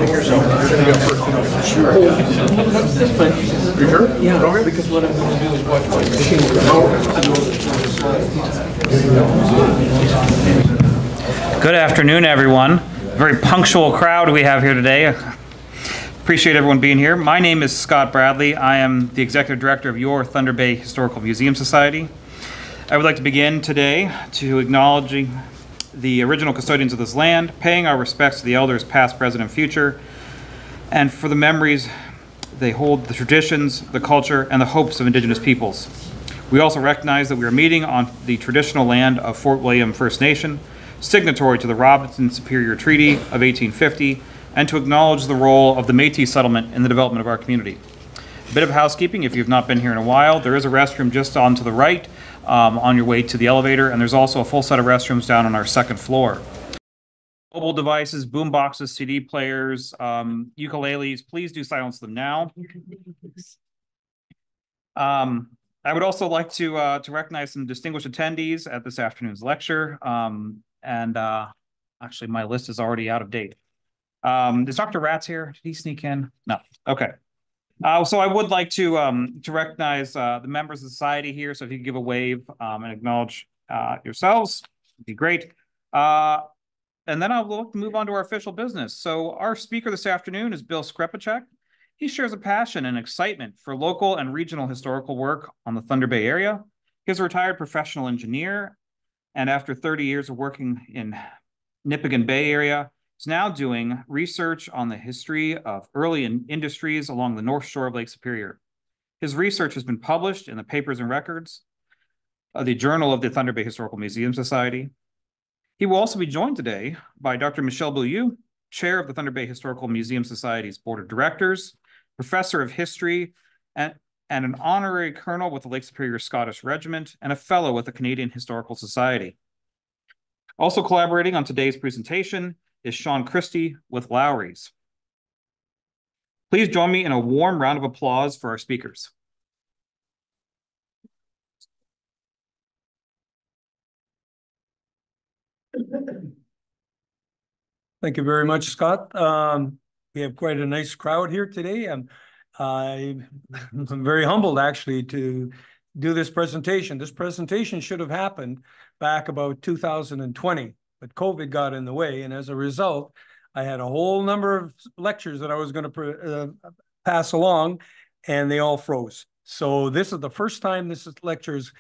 You sure? Yeah, because what I'm going to do is watch my machine. Good afternoon, everyone. Very punctual crowd we have here today. Appreciate everyone being here. My name is Scott Bradley. I am the Executive Director of your Thunder Bay Historical Museum Society. I would like to begin today to acknowledging the original custodians of this land, paying our respects to the elders past, present, and future, and for the memories they hold, the traditions, the culture, and the hopes of Indigenous peoples. We also recognize that we are meeting on the traditional land of Fort William First Nation, signatory to the Robinson-Superior Treaty of 1850, and to acknowledge the role of the Métis settlement in the development of our community. A bit of housekeeping, if you've not been here in a while, there is a restroom just on to the right on your way to the elevator, and there's also a full set of restrooms down on our second floor. Mobile devices, boom boxes, CD players, ukuleles, please do silence them now. I would also like to recognize some distinguished attendees at this afternoon's lecture. Actually, my list is already out of date. Is Dr. Ratz here? Did he sneak in? No. Okay. So I would like to recognize the members of the society here. So if you could give a wave and acknowledge yourselves, it'd be great. And then I'll move on to our official business. So our speaker this afternoon is Bill Skrepichuk. He shares a passion and excitement for local and regional historical work on the Thunder Bay area. He's a retired professional engineer, and after 30 years of working in Nipigon Bay area, he's now doing research on the history of early industries along the north shore of Lake Superior. His research has been published in the Papers and Records, the Journal of the Thunder Bay Historical Museum Society. He will also be joined today by Dr. Michelle Beaulieu, Chair of the Thunder Bay Historical Museum Society's Board of Directors, Professor of History, and an honorary colonel with the Lake Superior Scottish Regiment, and a fellow with the Canadian Historical Society. Also collaborating on today's presentation is Sean Christie with Lowry's. Please join me in a warm round of applause for our speakers. Thank you very much, Scott. We have quite a nice crowd here today. I'm very humbled, actually, to do this presentation. This presentation should have happened back about 2020, but COVID got in the way, and as a result, I had a whole number of lectures that I was going to pass along, and they all froze. So this is the first time this lecture is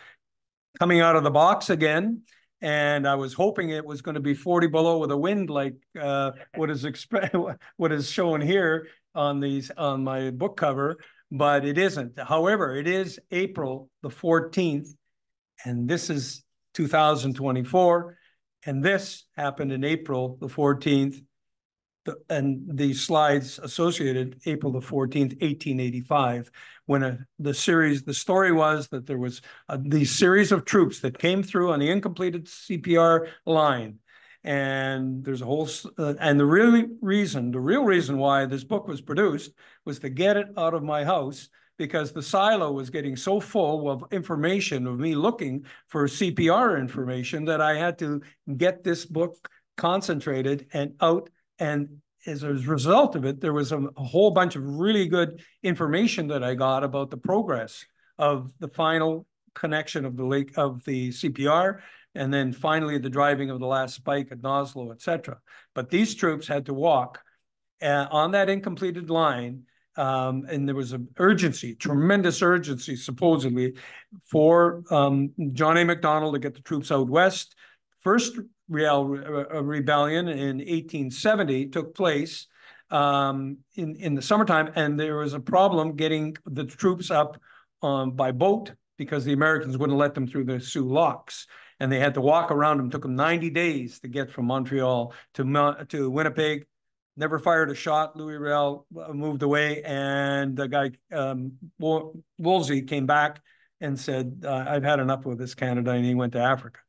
coming out of the box again. And I was hoping it was going to be 40 below with a wind, like what is shown here on my book cover, but it isn't. However, it is April the 14th, and this is 2024, and this happened in April the 14th, and the slides associated April the 14th, 1885, when the story was that there was these series of troops that came through on the incompleted C.P.R. line. And there's a whole, and the real reason why this book was produced was to get it out of my house, because the silo was getting so full of information of me looking for C.P.R. information that I had to get this book concentrated and out. And as a result of it, there was a whole bunch of really good information that I got about the progress of the final connection of the C.P.R., and then finally the driving of the last spike at Noslo, etc. But these troops had to walk on that incompleted line, and there was an urgency, tremendous urgency, supposedly, for John A. Macdonald to get the troops out west. First rebellion in 1870 took place in the summertime, and there was a problem getting the troops up by boat because the Americans wouldn't let them through the Sioux locks, and they had to walk around them. It took them 90 days to get from Montreal to Winnipeg. Never fired a shot. Louis Riel moved away, and the guy Woolsey came back and said, "I've had enough of this, Canada," and he went to Africa.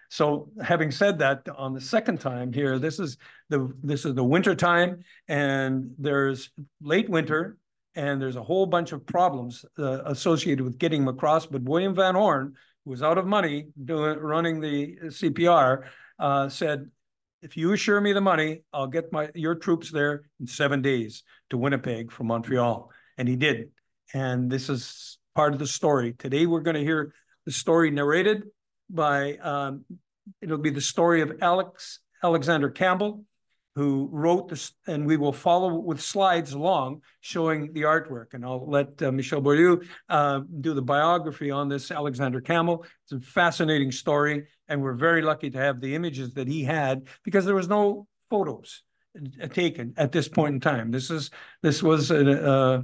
So having said that, on the second time here, this is the winter time, and there's late winter, and there's a whole bunch of problems associated with getting them across. But William Van Horn, who was out of money running the C.P.R., said, if you assure me the money, I'll get your troops there in 7 days to Winnipeg from Montreal. And he did. And this is part of the story. Today, we're going to hear the story narrated by, it'll be the story of Alexander Campbell, who wrote this, and we will follow with slides along showing the artwork. And I'll let Michel Beaulieu do the biography on this Alexander Campbell. It's a fascinating story, and we're very lucky to have the images that he had because there was no photos taken at this point in time. This was a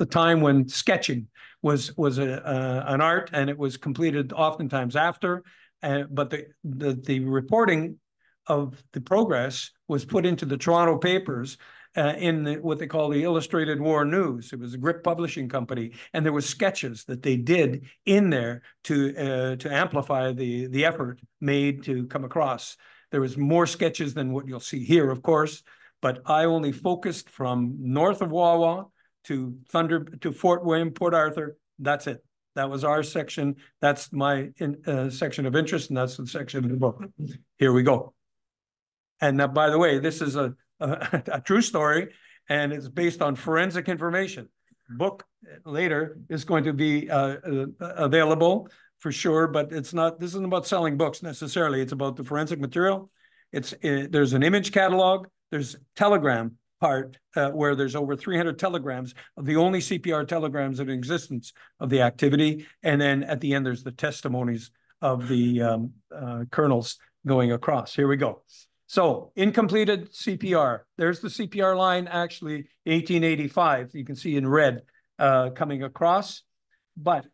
time when sketching was an art, and it was completed oftentimes after. But the reporting of the progress was put into the Toronto papers in what they call the Illustrated War News. It was a Grip Publishing Company, and there were sketches that they did in there to amplify the effort made to come across. There was more sketches than what you'll see here, of course, but I only focused from north of Wawa to Fort William, Port Arthur. That's it. That was our section. That's my section of interest, and that's the section of the book. Here we go. And by the way, this is a true story, and it's based on forensic information. Book later is going to be available for sure, but this isn't about selling books necessarily. It's about the forensic material. There's an image catalog. There's telegram part where there's over 300 telegrams of the only C.P.R. telegrams in existence of the activity. And then at the end, there's the testimonies of the colonels going across. Here we go. So incompleted C.P.R. There's the C.P.R. line, actually 1885. You can see in red coming across. But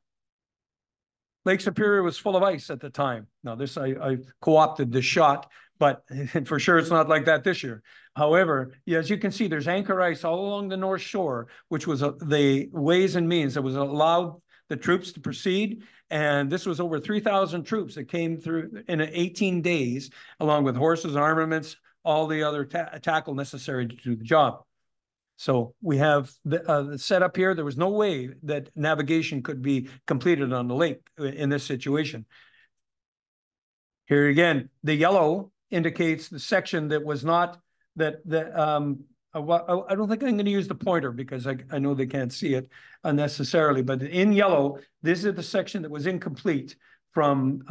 Lake Superior was full of ice at the time. Now this, I co-opted this shot, but for sure it's not like that this year. However, as you can see, there's anchor ice all along the North Shore, which was the ways and means that was allowed the troops to proceed. And this was over 3,000 troops that came through in 18 days, along with horses, armaments, all the other tackle necessary to do the job. So we have the setup here. There was no way that navigation could be completed on the lake in this situation. Here again, the yellow indicates the section that was not, I don't think I'm going to use the pointer because I know they can't see it unnecessarily, but in yellow, this is the section that was incomplete from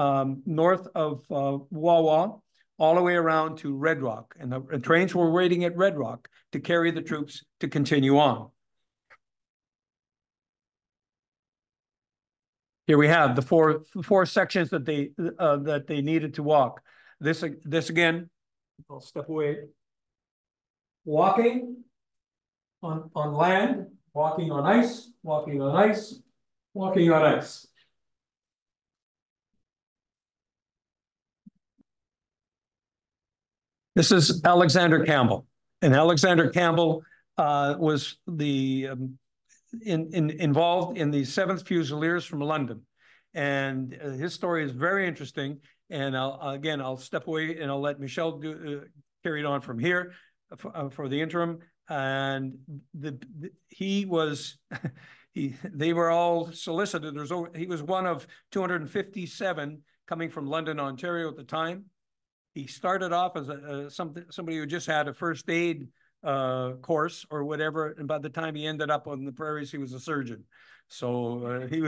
north of Wawa all the way around to Red Rock. And the trains were waiting at Red Rock to carry the troops to continue on. Here we have the four sections that they needed to walk. This again, I'll step away. Walking on land, walking on ice, walking on ice, walking on ice. This is Alexander Campbell, and Alexander Campbell was involved in the 7th Fusiliers from London, and his story is very interesting. And I'll step away and I'll let Michel carry it on from here for the interim. And they were all solicited. He was one of 257 coming from London, Ontario at the time. He started off as somebody who just had a first aid course or whatever, and by the time he ended up on the prairies, he was a surgeon. So he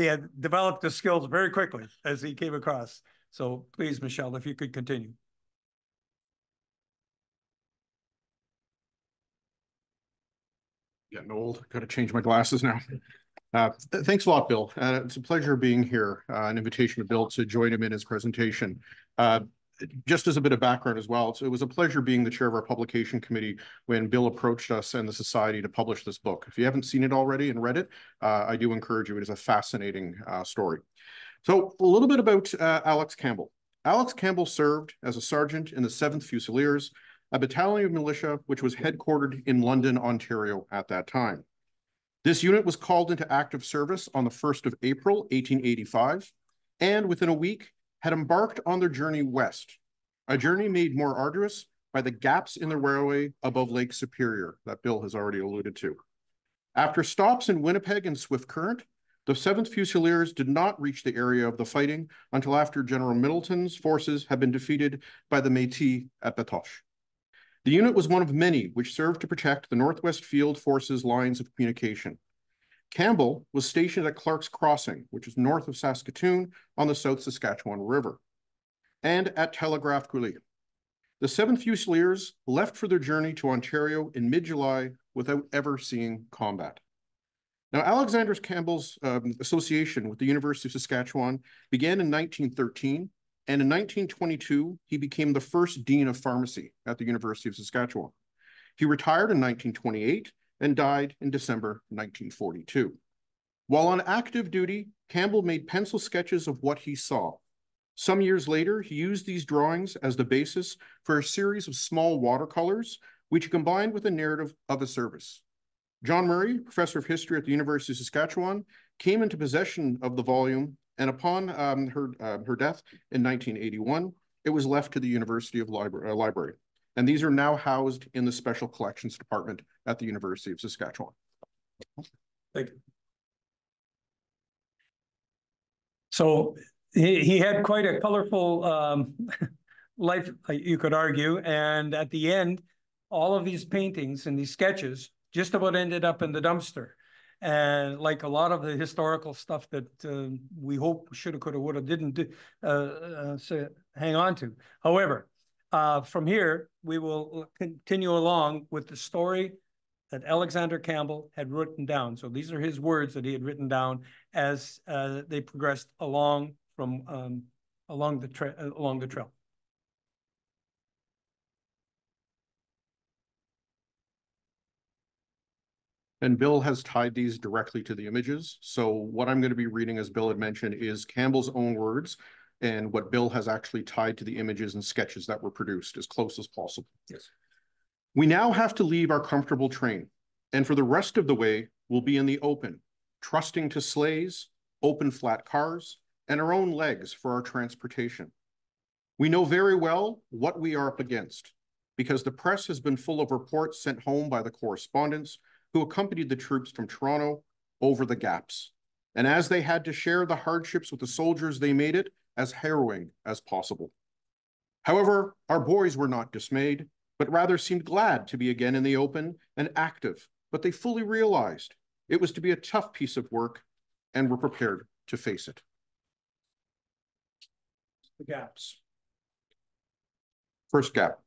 had developed his skills very quickly as he came across. So please, Michel, if you could continue. Getting old, got to change my glasses now. Thanks a lot, Bill. It's a pleasure being here. An invitation to Bill to join him in his presentation. Just as a bit of background as well, it was a pleasure being the chair of our publication committee when Bill approached us and the society to publish this book. If you haven't seen it already and read it, I do encourage you. It is a fascinating story. So a little bit about Alex Campbell. Alex Campbell served as a sergeant in the 7th Fusiliers, a battalion of militia which was headquartered in London, Ontario at that time. This unit was called into active service on the 1st of April, 1885, and within a week had embarked on their journey west, a journey made more arduous by the gaps in the railway above Lake Superior that Bill has already alluded to. After stops in Winnipeg and Swift Current, The 7th Fusiliers did not reach the area of the fighting until after General Middleton's forces had been defeated by the Métis at Batoche. The unit was one of many which served to protect the Northwest Field Forces lines of communication. Campbell was stationed at Clark's Crossing, which is north of Saskatoon on the South Saskatchewan River, and at Telegraph Coulee. The 7th Fusiliers left for their journey to Ontario in mid-July without ever seeing combat. Now, Alexander Campbell's association with the University of Saskatchewan began in 1913, and in 1922, he became the first Dean of Pharmacy at the University of Saskatchewan. He retired in 1928 and died in December 1942. While on active duty, Campbell made pencil sketches of what he saw. Some years later, he used these drawings as the basis for a series of small watercolors, which he combined with a narrative of a service. John Murray, professor of history at the University of Saskatchewan, came into possession of the volume, and upon her death in 1981, it was left to the University of Library. And these are now housed in the Special Collections Department at the University of Saskatchewan. Thank you. So he had quite a colorful life, you could argue. And at the end, all of these paintings and these sketches just about ended up in the dumpster. And like a lot of the historical stuff that we hope shoulda, coulda, woulda, didn't hang on to. However, from here, we will continue along with the story that Alexander Campbell had written down. So these are his words that he had written down as they progressed along from along the trail. And Bill has tied these directly to the images. So what I'm going to be reading, as Bill had mentioned, is Campbell's own words and what Bill has actually tied to the images and sketches that were produced as close as possible. Yes. We now have to leave our comfortable train, and for the rest of the way, we'll be in the open, trusting to sleighs, open flat cars, and our own legs for our transportation. We know very well what we are up against, because the press has been full of reports sent home by the correspondents who accompanied the troops from Toronto over the gaps. And as they had to share the hardships with the soldiers, they made it as harrowing as possible. However, our boys were not dismayed, but rather seemed glad to be again in the open and active, but they fully realized it was to be a tough piece of work and were prepared to face it. The gaps. First gap.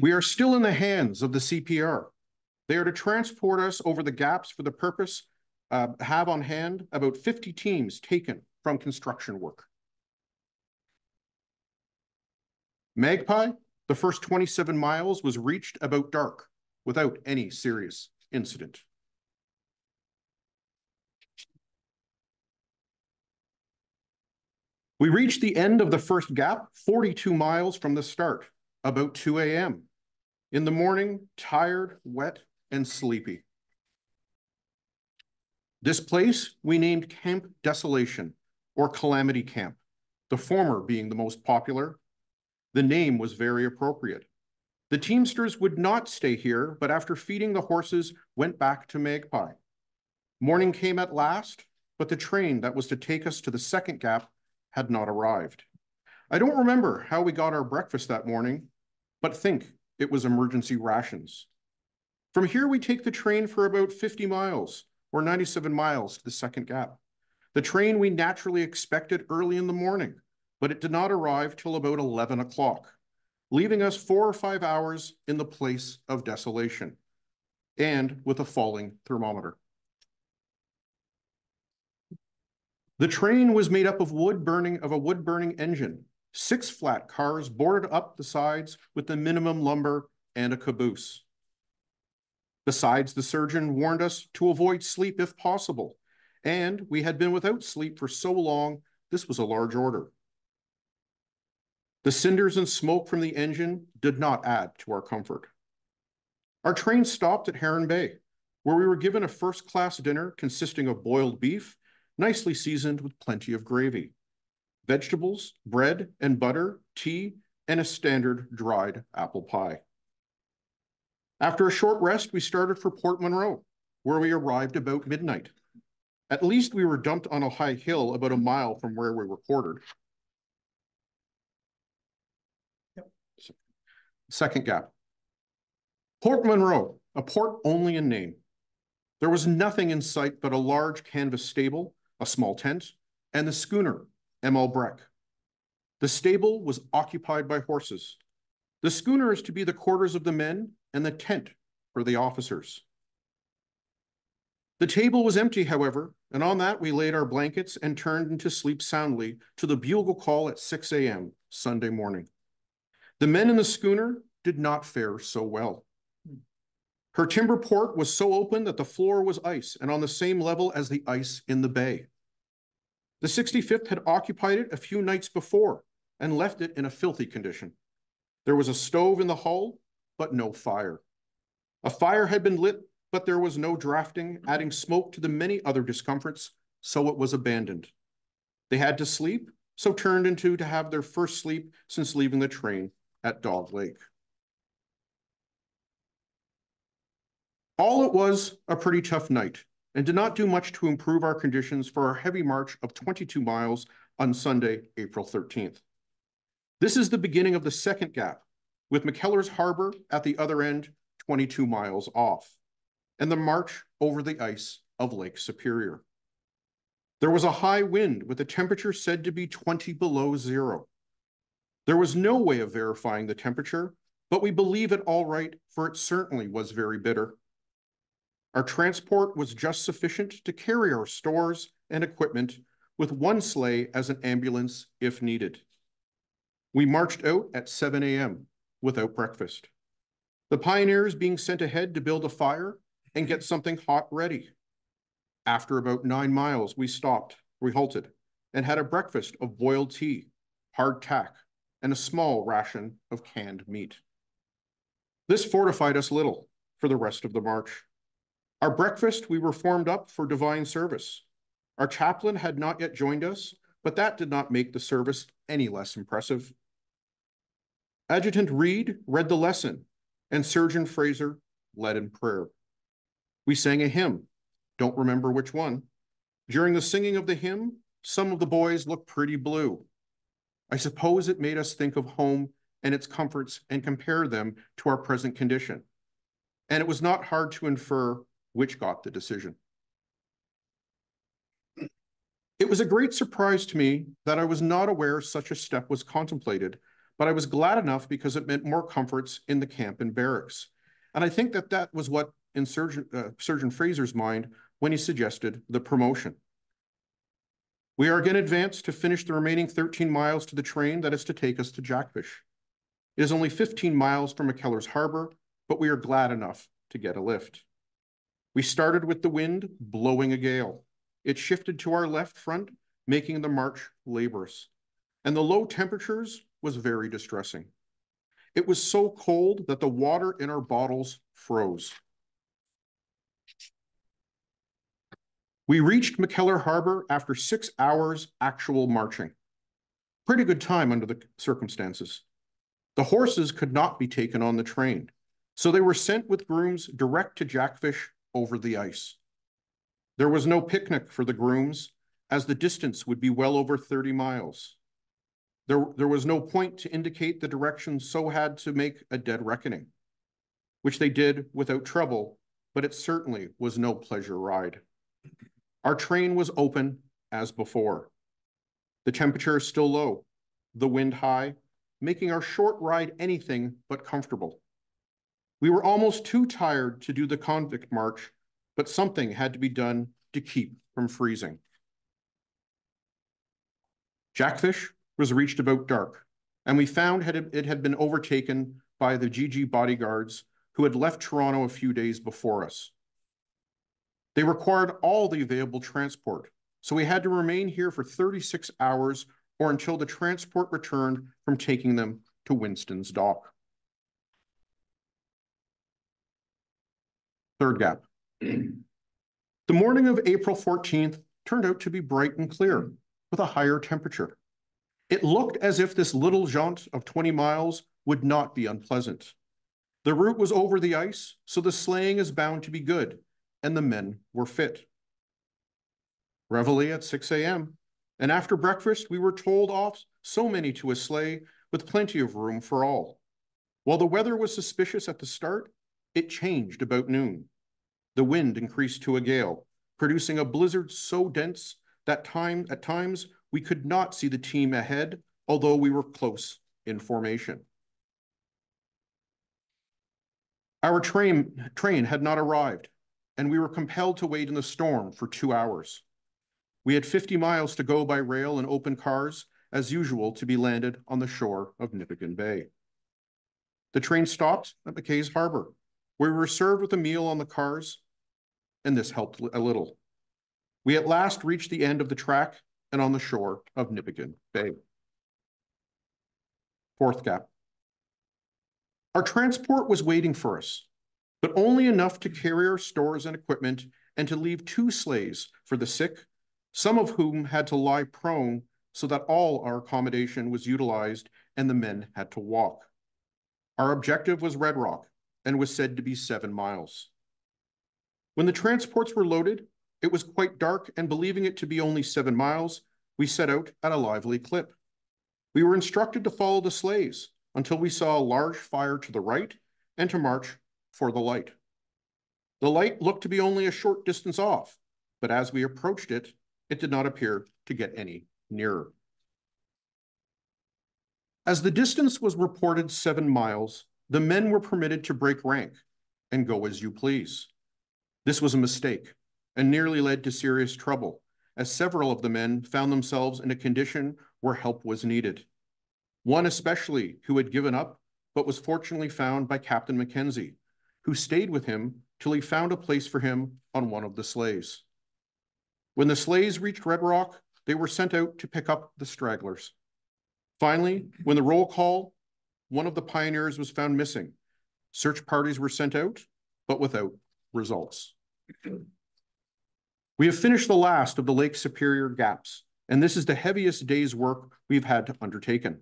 We are still in the hands of the C.P.R. They are to transport us over the gaps for the purpose, have on hand about 50 teams taken from construction work. Magpie, the first 27 miles was reached about dark without any serious incident. We reached the end of the first gap 42 miles from the start, about 2 a.m. In the morning, tired, wet, and sleepy. This place we named Camp Desolation, or Calamity Camp, the former being the most popular. The name was very appropriate. The teamsters would not stay here, but after feeding the horses, went back to Magpie. Morning came at last, but the train that was to take us to the second gap had not arrived. I don't remember how we got our breakfast that morning, but think it was emergency rations. From here, we take the train for about 50 miles, or 97 miles to the second gap. The train we naturally expected early in the morning, but it did not arrive till about 11 o'clock, leaving us 4 or 5 hours in the place of desolation, and with a falling thermometer. The train was made up of a wood-burning engine, 6 flat cars boarded up the sides with the minimum lumber and a caboose. Besides, the surgeon warned us to avoid sleep if possible, and we had been without sleep for so long, this was a large order. The cinders and smoke from the engine did not add to our comfort. Our train stopped at Heron Bay, where we were given a first-class dinner consisting of boiled beef, nicely seasoned with plenty of gravy, vegetables, bread and butter, tea, and a standard dried apple pie. After a short rest, we started for Port Monroe, where we arrived about midnight. At least we were dumped on a high hill about a mile from where we were quartered. Second gap. Port Monroe, a port only in name. There was nothing in sight but a large canvas stable, a small tent, and the schooner, M.L. Breck. The stable was occupied by horses. The schooner is to be the quarters of the men and the tent for the officers. The table was empty, however, and on that we laid our blankets and turned into sleep soundly to the bugle call at 6 a.m. Sunday morning. The men in the schooner did not fare so well. Her timber port was so open that the floor was ice and on the same level as the ice in the bay. The 65th had occupied it a few nights before and left it in a filthy condition. There was a stove in the hull, but no fire. A fire had been lit, but there was no drafting, adding smoke to the many other discomforts, so it was abandoned. They had to sleep, so turned into to have their first sleep since leaving the train at Dog Lake. All it was a pretty tough night and did not do much to improve our conditions for our heavy march of 22 miles on Sunday, April 13th. This is the beginning of the second gap, with McKellar's Harbor at the other end, 22 miles off, and the march over the ice of Lake Superior. There was a high wind with the temperature said to be 20 below zero. There was no way of verifying the temperature, but we believe it all right, for it certainly was very bitter. Our transport was just sufficient to carry our stores and equipment, with one sleigh as an ambulance if needed. We marched out at 7 a.m. without breakfast. The pioneers being sent ahead to build a fire and get something hot ready. After about 9 miles, we halted, and had a breakfast of boiled tea, hard tack, and a small ration of canned meat. This fortified us little for the rest of the march. Our breakfast, we were formed up for divine service. Our chaplain had not yet joined us, but that did not make the service any less impressive. Adjutant Reed read the lesson, and Surgeon Fraser led in prayer. We sang a hymn, don't remember which one. During the singing of the hymn, some of the boys looked pretty blue. I suppose it made us think of home and its comforts and compare them to our present condition. And it was not hard to infer which got the decision. It was a great surprise to me that I was not aware such a step was contemplated, but I was glad enough because it meant more comforts in the camp and barracks. And I think that that was what in Surgeon Fraser's mind when he suggested the promotion. We are again advanced to finish the remaining 13 miles to the train that is to take us to Jackfish. It is only 15 miles from McKellar's Harbor, but we are glad enough to get a lift. We started with the wind blowing a gale. It shifted to our left front, making the march laborious. And the low temperatures was very distressing. It was so cold that the water in our bottles froze. We reached McKellar Harbor after 6 hours actual marching. Pretty good time under the circumstances. The horses could not be taken on the train, so they were sent with grooms direct to Jackfish over the ice. There was no picnic for the grooms, as the distance would be well over 30 miles. There was no point to indicate the direction, so had to make a dead reckoning, which they did without trouble, but it certainly was no pleasure ride. Our train was open as before. The temperature is still low, the wind high, making our short ride anything but comfortable. We were almost too tired to do the convict march, but something had to be done to keep from freezing. Jackfish was reached about dark, and we found it had been overtaken by the GG bodyguards who had left Toronto a few days before us. They required all the available transport, so we had to remain here for 36 hours or until the transport returned from taking them to Winston's Dock. Third gap. The morning of April 14th turned out to be bright and clear with a higher temperature. It looked as if this little jaunt of 20 miles would not be unpleasant. The route was over the ice, so the sleighing is bound to be good, and the men were fit. Reveille at 6 a.m. And after breakfast, we were told off so many to a sleigh with plenty of room for all. While the weather was suspicious at the start, it changed about noon. The wind increased to a gale, producing a blizzard so dense that at times we could not see the team ahead, although we were close in formation. Our train had not arrived, and we were compelled to wait in the storm for 2 hours. We had 50 miles to go by rail and open cars, as usual, to be landed on the shore of Nipigon Bay. The train stopped at McKay's Harbor, where we were served with a meal on the cars, and this helped a little. We at last reached the end of the track and on the shore of Nipigon Bay. Fourth gap. Our transport was waiting for us, but only enough to carry our stores and equipment and to leave 2 sleighs for the sick, some of whom had to lie prone so that all our accommodation was utilized and the men had to walk. Our objective was Red Rock and was said to be 7 miles. When the transports were loaded, it was quite dark, and believing it to be only 7 miles, we set out at a lively clip. We were instructed to follow the sleighs until we saw a large fire to the right and to march for the light. The light looked to be only a short distance off, but as we approached it, it did not appear to get any nearer. As the distance was reported 7 miles, the men were permitted to break rank and go as you please. This was a mistake and nearly led to serious trouble, as several of the men found themselves in a condition where help was needed. One especially who had given up, but was fortunately found by Captain Mackenzie, who stayed with him till he found a place for him on one of the sleighs. When the sleighs reached Red Rock, they were sent out to pick up the stragglers. Finally, when the roll call, one of the pioneers was found missing. Search parties were sent out, but without results. We have finished the last of the Lake Superior gaps, and this is the heaviest day's work we've had to undertaken.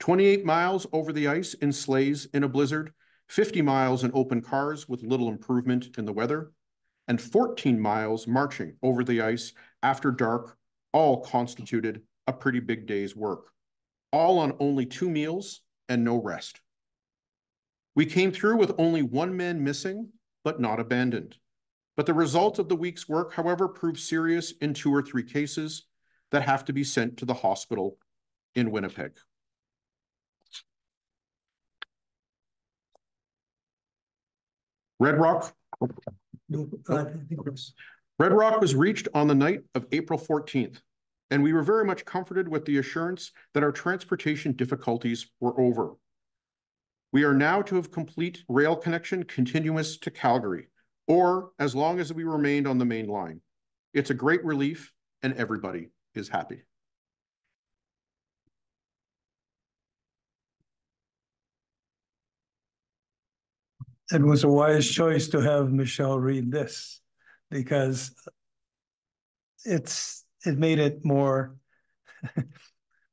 28 miles over the ice in sleighs in a blizzard, 50 miles in open cars with little improvement in the weather, and 14 miles marching over the ice after dark, all constituted a pretty big day's work, all on only 2 meals and no rest. We came through with only 1 man missing, but not abandoned. But the result of the week's work, however, proved serious in 2 or 3 cases that have to be sent to the hospital in Winnipeg. Red Rock. Red Rock was reached on the night of April 14th, and we were very much comforted with the assurance that our transportation difficulties were over. We are now to have complete rail connection continuous to Calgary, or as long as we remained on the main line. It's a great relief, and everybody is happy. It was a wise choice to have Michelle read this, because it made it more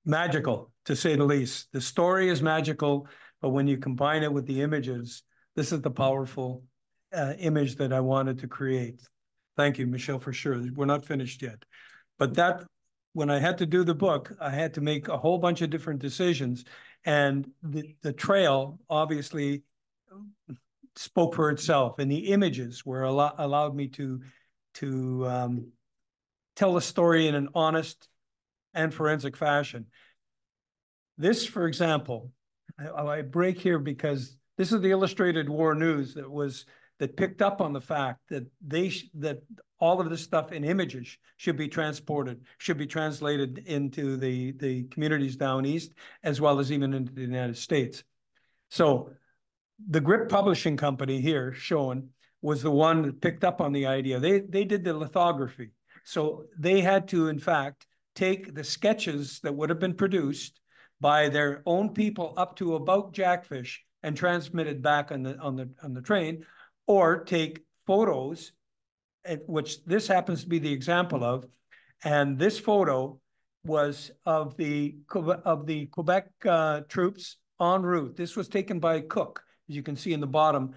magical, to say the least. The story is magical, but when you combine it with the images, this is the powerful image that I wanted to create. Thank you, Michelle, for sure. We're not finished yet. But that, when I had to do the book, I had to make a whole bunch of different decisions. And the trail obviously spoke for itself, and the images were allowed me to tell the story in an honest and forensic fashion. This, for example, I break here because this is the Illustrated War News that picked up on the fact that that all of this stuff in images should be transported, should be translated into the communities down east, as well as even into the United States. So the Grip Publishing Company here shown was the one that picked up on the idea. They did the lithography. So they had to, in fact, take the sketches that would have been produced by their own people up to about Jackfish and transmit it back on the train, or take photos, which this happens to be the example of. And this photo was of the Quebec troops en route. This was taken by Cook, as you can see in the bottom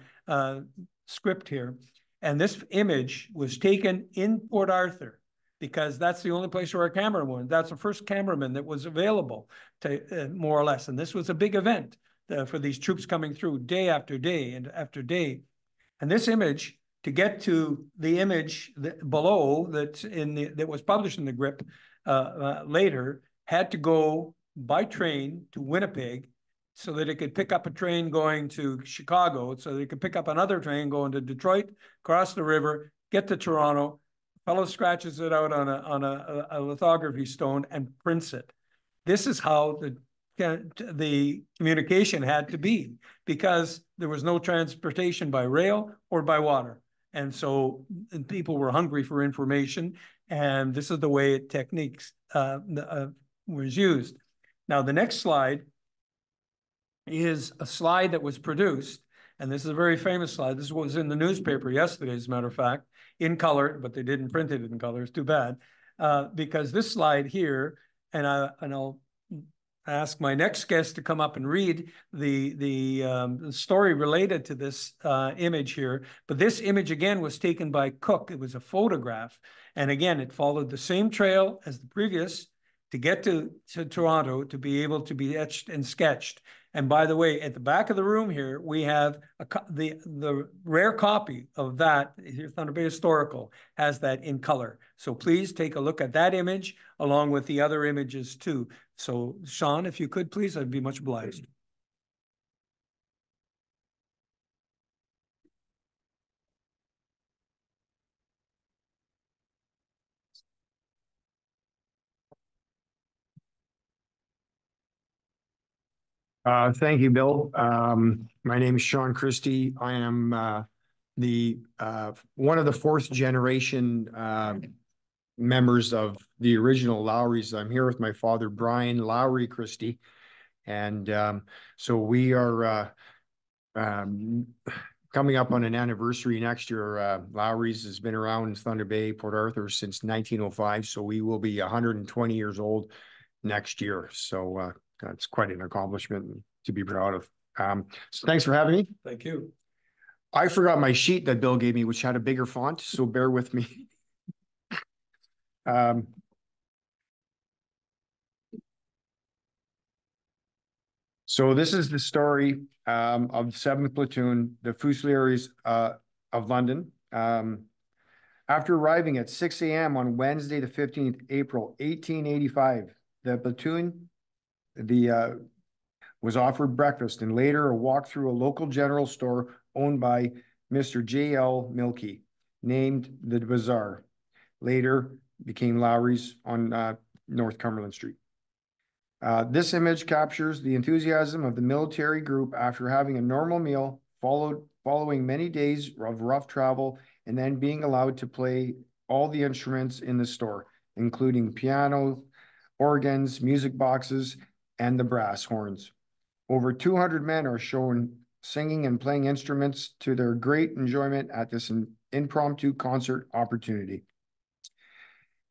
script here. And this image was taken in Port Arthur because that's the only place where a camera went. That's the first cameraman that was available to more or less. And this was a big event for these troops coming through day after day and after day. And this image, to get to the image below that was published in the Grip later, had to go by train to Winnipeg so that it could pick up a train going to Chicago, so that it could pick up another train going to Detroit, cross the river, get to Toronto. Fellow scratches it out on a lithography stone and prints it. This is how the communication had to be, because there was no transportation by rail or by water. And so people were hungry for information, and this is the way techniques was used. Now, the next slide is a slide that was produced, and this is a very famous slide. This was in the newspaper yesterday, as a matter of fact, in color, but they didn't print it in color. It's too bad, because this slide here, and I'll ask my next guest to come up and read the story related to this image here. But this image, again, was taken by Cook. It was a photograph. And again, it followed the same trail as the previous to get to Toronto to be able to be etched and sketched. And by the way, at the back of the room here, we have the rare copy of that. Thunder Bay Historical has that in color. So please take a look at that image along with the other images too. So Sean, if you could please, I'd be much obliged. Thank you, Bill. My name is Sean Christie. I am one of the fourth generation members of the original Lowrys. I'm here with my father, Brian Lowry Christie. And so we are coming up on an anniversary next year. Lowry's has been around in Thunder Bay, Port Arthur since 1905. So we will be 120 years old next year. So that's quite an accomplishment to be proud of. So thanks for having me. Thank you. I forgot my sheet that Bill gave me, which had a bigger font, so bear with me. So this is the story of the 7th Platoon, the Fusiliers of London. After arriving at 6 a.m. on Wednesday, the 15th April, 1885, the platoon was offered breakfast and later a walk through a local general store owned by Mr. J.L. Milkey, named the Bazaar. Later became Lowry's on North Cumberland Street. This image captures the enthusiasm of the military group after having a normal meal, following many days of rough travel, and then being allowed to play all the instruments in the store, including piano, organs, music boxes, and the brass horns. Over 200 men are shown singing and playing instruments to their great enjoyment at this impromptu concert opportunity.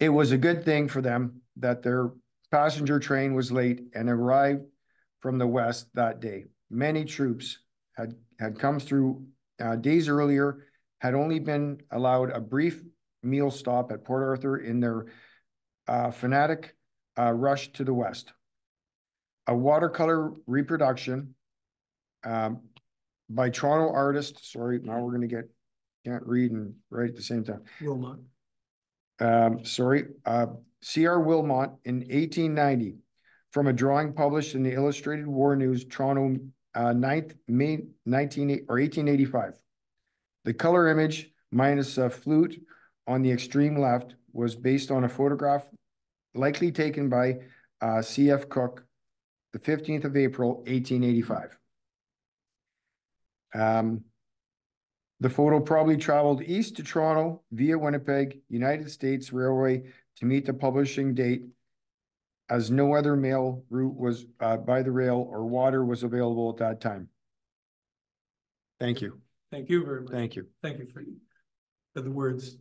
It was a good thing for them that their passenger train was late and arrived from the west that day. Many troops had come through days earlier, had only been allowed a brief meal stop at Port Arthur in their fanatic rush to the west. A watercolor reproduction by Toronto artist, sorry, now we're going to can't read and write at the same time. Wilmot. C.R. Wilmot in 1890 from a drawing published in the Illustrated War News, Toronto, 9th May 1885. The color image minus a flute on the extreme left was based on a photograph likely taken by C.F. Cook, the 15th of April, 1885. The photo probably traveled east to Toronto via Winnipeg, United States Railway to meet the publishing date, as no other mail route was by the rail or water was available at that time. Thank you. Thank you very much. Thank you. Thank you for the words.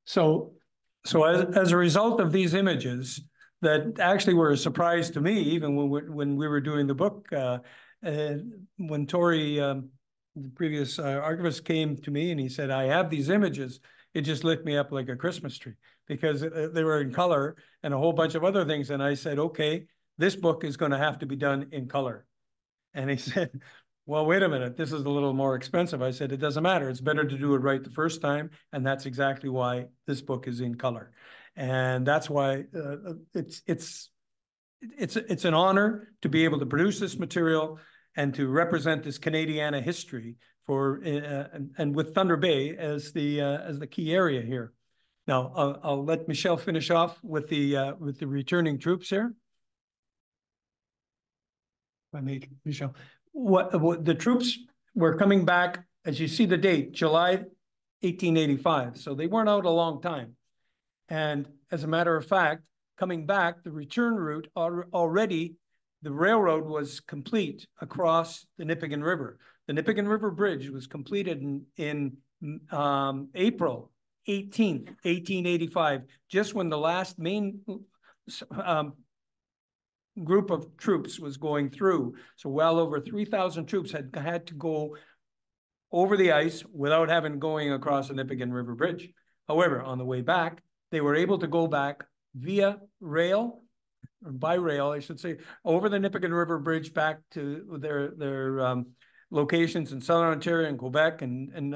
So as a result of these images that actually were a surprise to me, even when we were doing the book, when Tori, the previous archivist, came to me and he said, I have these images. it just lit me up like a Christmas tree because they were in color and a whole bunch of other things. And I said, okay, this book is going to have to be done in color. And he said, well, wait a minute, this is a little more expensive. I said, it doesn't matter. It's better to do it right the first time. And that's exactly why this book is in color. And that's why it's an honor to be able to produce this material and to represent this Canadiana history for and with Thunder Bay as the key area here. Now I'll let Michelle finish off with the returning troops here. If I may, Michelle, what the troops were coming back, as you see the date, July 1885. So they weren't out a long time. And as a matter of fact, coming back, the return route already, the railroad was complete across the Nipigon River. The Nipigon River Bridge was completed in April 18th, 1885, just when the last main group of troops was going through. So well over 3,000 troops had to go over the ice without having going across the Nipigon River Bridge. However, on the way back, they were able to go back via rail, or by rail, I should say, over the Nipigon River Bridge back to their locations in Southern Ontario and Quebec and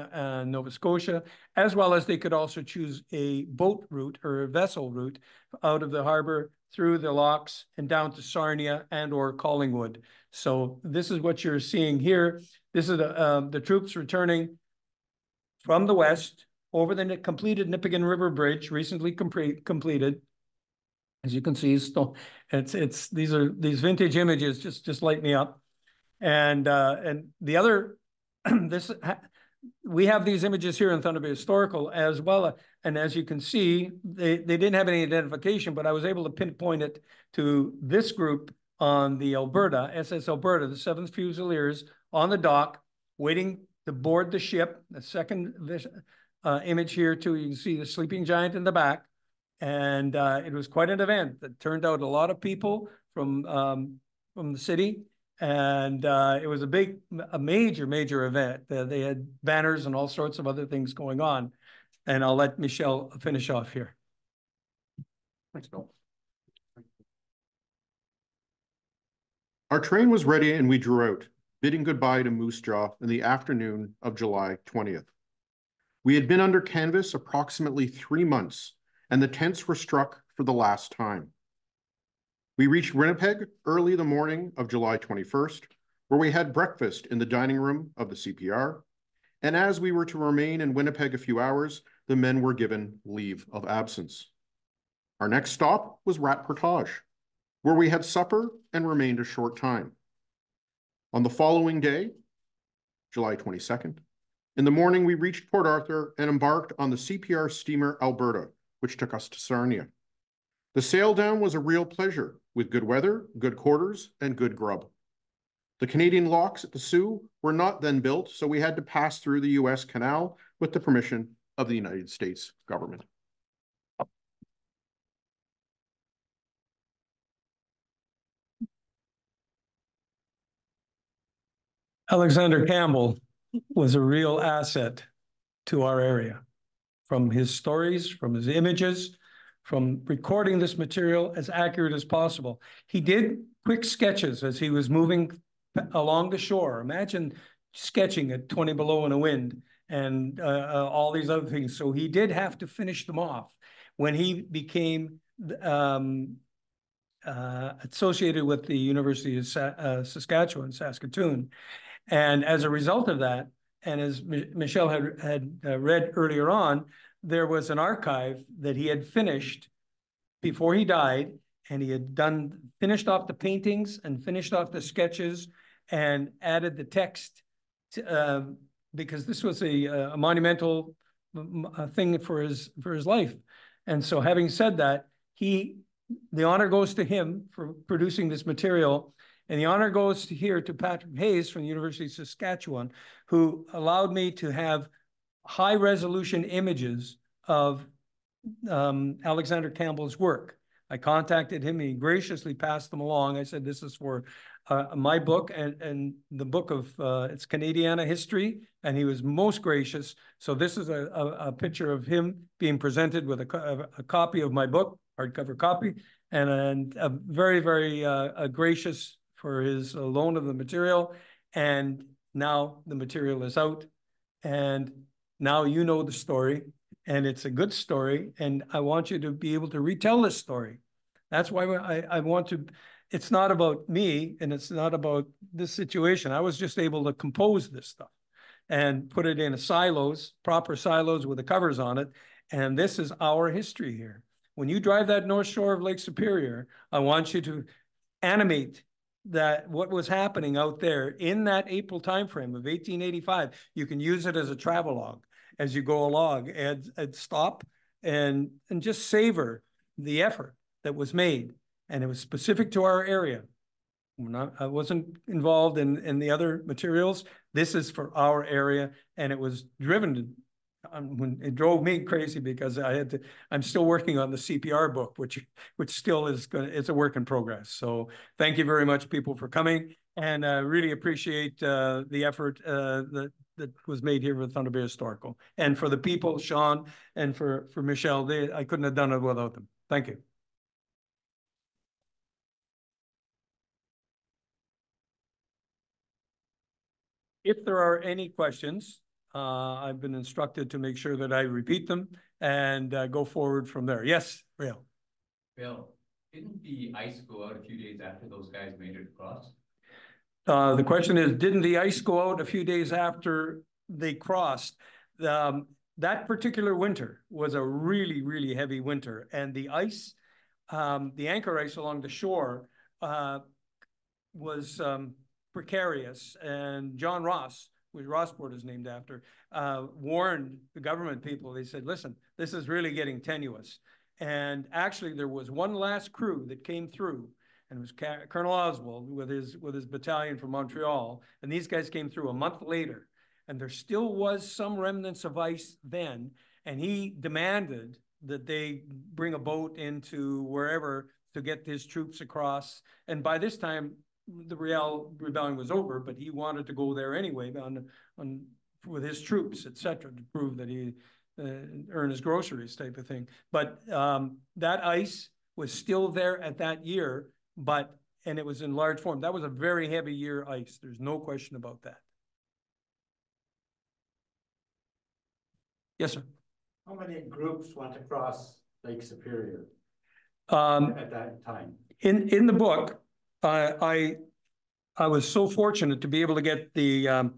Nova Scotia, as well as they could also choose a boat route or a vessel route out of the harbor through the locks and down to Sarnia and or Collingwood. So this is what you're seeing here. This is the troops returning from the west over the completed Nipigon River Bridge, recently completed. As you can see, still, these vintage images just light me up. And the other, we have these images here in Thunder Bay Historical as well. And as you can see, they didn't have any identification, but I was able to pinpoint it to this group on the Alberta, SS Alberta, the 7th Fusiliers on the dock, waiting to board the ship. The second image here too, you can see the sleeping giant in the back. And it was quite an event that turned out a lot of people from the city. And it was a major event. They had banners and all sorts of other things going on. And I'll let Michelle finish off here. Thanks, Bill. Our train was ready and we drew out, bidding goodbye to Moose Jaw in the afternoon of July 20th. We had been under canvas approximately 3 months, and the tents were struck for the last time. We reached Winnipeg early the morning of July 21st, where we had breakfast in the dining room of the C.P.R. And as we were to remain in Winnipeg a few hours, the men were given leave of absence. Our next stop was Rat Portage, where we had supper and remained a short time. On the following day, July 22nd, in the morning, we reached Port Arthur and embarked on the C.P.R. steamer Alberta, which took us to Sarnia. The sail down was a real pleasure, with good weather, good quarters, and good grub. The Canadian locks at the Soo were not then built, so we had to pass through the U.S. Canal with the permission of the United States government. Alexander Campbell was a real asset to our area, from his stories, from his images, from recording this material as accurate as possible. He did quick sketches as he was moving along the shore. Imagine sketching at 20 below in a wind and all these other things. So he did have to finish them off. When he became associated with the University of Saskatchewan, Saskatoon. And as a result of that, and as Michelle had read earlier on, there was an archive that he had finished before he died, and he had finished off the paintings and finished off the sketches and added the text to, because this was a monumental thing for his life. And so having said that, the honor goes to him for producing this material. And the honor goes to Patrick Hayes from the University of Saskatchewan, who allowed me to have high resolution images of Alexander Campbell's work. I contacted him, he graciously passed them along. I said, this is for my book and the book of it's Canadiana history, and he was most gracious. So this is a picture of him being presented with a copy of my book, hardcover copy, and a very, very gracious for his loan of the material. And now the material is out, and now you know the story, and it's a good story, and I want you to be able to retell this story. That's why I want to. It's not about me, and it's not about this situation. I was just able to compose this stuff and put it in silos, proper silos with the covers on it. And this is our history here. When you drive that north shore of Lake Superior, I want you to animate that what was happening out there in that April timeframe of 1885. You can use it as a travelogue as you go along, and stop and just savor the effort that was made. And it was specific to our area. I wasn't involved in the other materials. This is for our area, and it was driven to, when it drove me crazy because I'm still working on the C.P.R. book, which still is it's a work in progress. So thank you very much, people, for coming, and really appreciate the effort that was made here with Thunder Bay Historical, and for the people, Sean, and for Michelle. I couldn't have done it without them. Thank you. If there are any questions, I've been instructed to make sure that I repeat them and go forward from there. Yes, Rail. Bill, didn't the ice go out a few days after those guys made it across? The question is, didn't the ice go out a few days after they crossed? That particular winter was a really, really heavy winter, and the ice, the anchor ice along the shore was precarious, and John Ross, which Rossport is named after, warned the government people. They said, listen, this is really getting tenuous. And actually there was one last crew that came through, and it was Colonel Oswald with his battalion from Montreal. And these guys came through a month later, and there still was some remnants of ice then. And he demanded that they bring a boat into wherever to get his troops across. And by this time, the rebellion was over, but he wanted to go there anyway with his troops, etc., to prove that he earned his groceries, type of thing. But that ice was still there at that year, and it was in large form. That was a very heavy year ice. There's no question about that. Yes, sir. How many groups went across Lake Superior at that time? In the book, I was so fortunate to be able to get the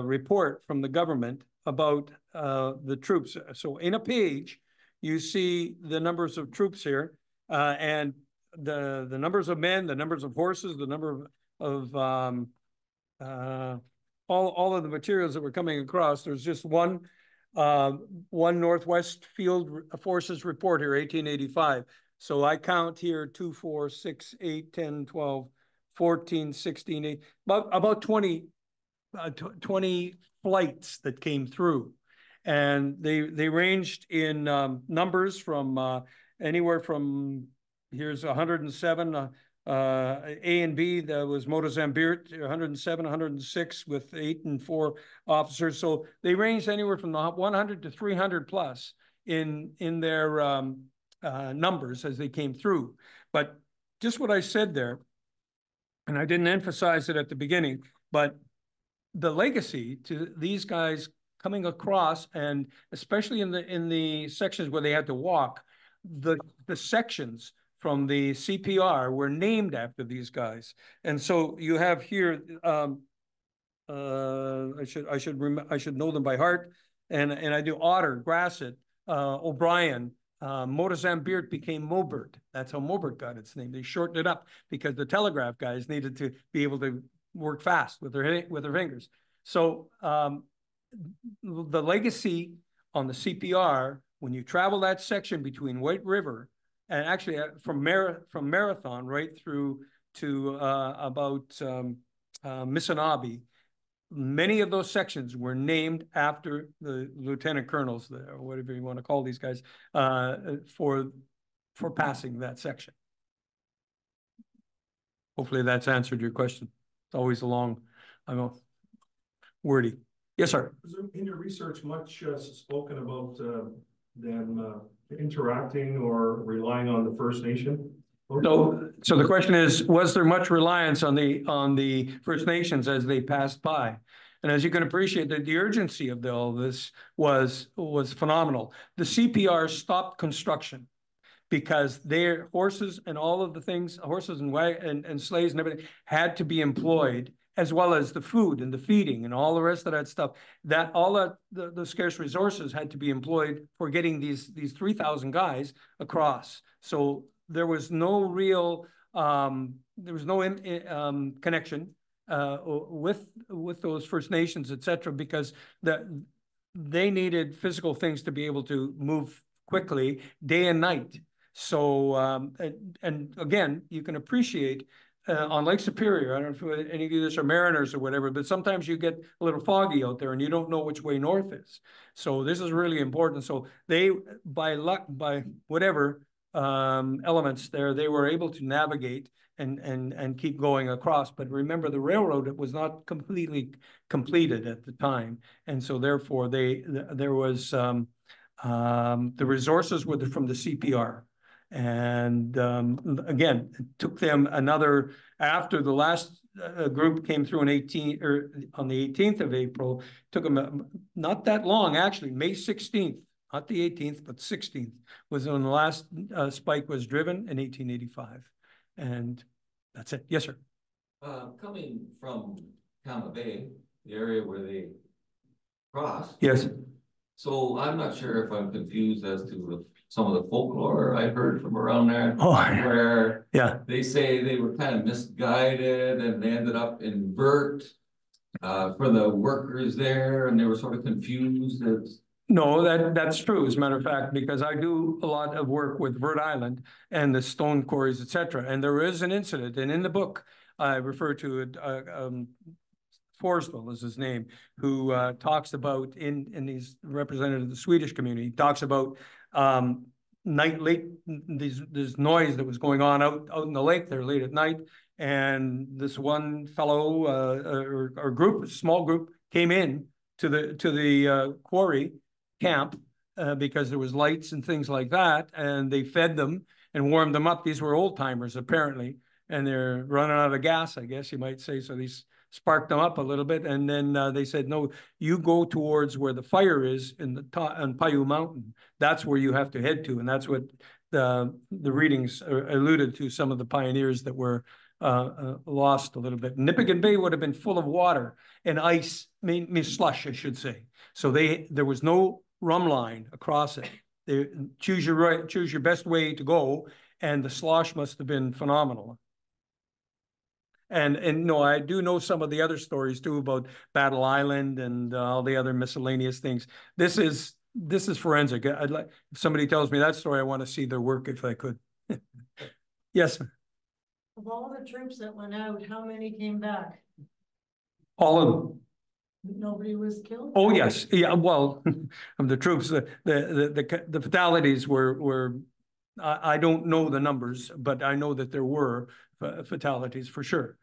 report from the government about the troops. So in a page, you see the numbers of troops here, and the numbers of men, the numbers of horses, the number of all of the materials that were coming across. There's just one Northwest Field Forces report here, 1885. So I count here 2, 4, 6, 8, 10, 12, 14, 16, 8, about 20 flights that came through. And they ranged in numbers from anywhere from, here's 107, A and B, that was Mozambique, 107, 106 with 8 and 4 officers. So they ranged anywhere from 100 to 300 plus in their numbers as they came through. But just what I said there, and I didn't emphasize it at the beginning, but the legacy to these guys coming across, and especially in the sections where they had to walk, the sections from the C.P.R. were named after these guys. And so you have here, I should know them by heart, and I do: Otter, Grasset, O'Brien. Mozambique became Mobert. That's how Mobert got its name. They shortened it up because the telegraph guys needed to be able to work fast with their fingers. So the legacy on the C.P.R., when you travel that section between White River and actually from Marathon right through to about Missenabie, many of those sections were named after the lieutenant colonels, or whatever you want to call these guys, for passing that section. Hopefully that's answered your question. It's always long, I know, wordy. Yes, sir. Is there in your research much spoken about them interacting or relying on the First Nation? So the question is, was there much reliance on the First Nations as they passed by? And as you can appreciate, the urgency of all this was phenomenal. The C.P.R. stopped construction because their horses and all of the things, horses and sleighs and everything had to be employed, as well as the food and the feeding and all the rest of that stuff. That all that the scarce resources had to be employed for getting these 3,000 guys across. So there was no real connection with those First Nations, et cetera, because they needed physical things to be able to move quickly day and night. So, and again, you can appreciate on Lake Superior, I don't know if any of you are mariners or whatever, but sometimes you get a little foggy out there and you don't know which way north is. So this is really important. So they, by luck, by whatever elements there, they were able to navigate and keep going across. But remember, the railroad was not completely completed at the time. And so therefore there was, the resources were from the C.P.R. And again, it took them another, after the last group came through on the 18th of April, took them not that long, actually, May 16th, not the 18th, but 16th was when the last spike was driven in 1885. And that's it. Yes, sir. Coming from Missenabie Bay, the area where they crossed. Yes. So I'm not sure if I'm confused as to some of the folklore I heard from around there. Oh, where yeah, they say they were kind of misguided and they ended up in Vert for the workers there, and they were sort of confused. No, that's true, as a matter of fact, because I do a lot of work with Vert Island and the stone quarries, et cetera. And there is an incident, and in the book I refer to it, Forsville is his name, who talks about and he's representative of the Swedish community, talks about this noise that was going on out in the lake there late at night. And this one fellow or group, a small group, came in to the quarry camp because there was lights and things like that, and they fed them and warmed them up. These were old timers apparently, and they're running out of gas, I guess you might say. So these sparked them up a little bit, and then they said, no, you go towards where the fire is on Paiute Mountain. That's where you have to head to. And that's what the readings alluded to, some of the pioneers that were lost a little bit. Nipigon Bay would have been full of water and ice, slush, I should say. So there was no rum line across it. They choose your best way to go, and the slosh must have been phenomenal. And no, I do know some of the other stories too about Battle Island and all the other miscellaneous things. This is forensic. I'd like, if somebody tells me that story, I want to see their work if I could. Yes. Of all the troops that went out, how many came back? All of them. Nobody was killed? Oh yes, yeah. Well, of the troops, the fatalities were. I don't know the numbers, but I know that there were fatalities for sure,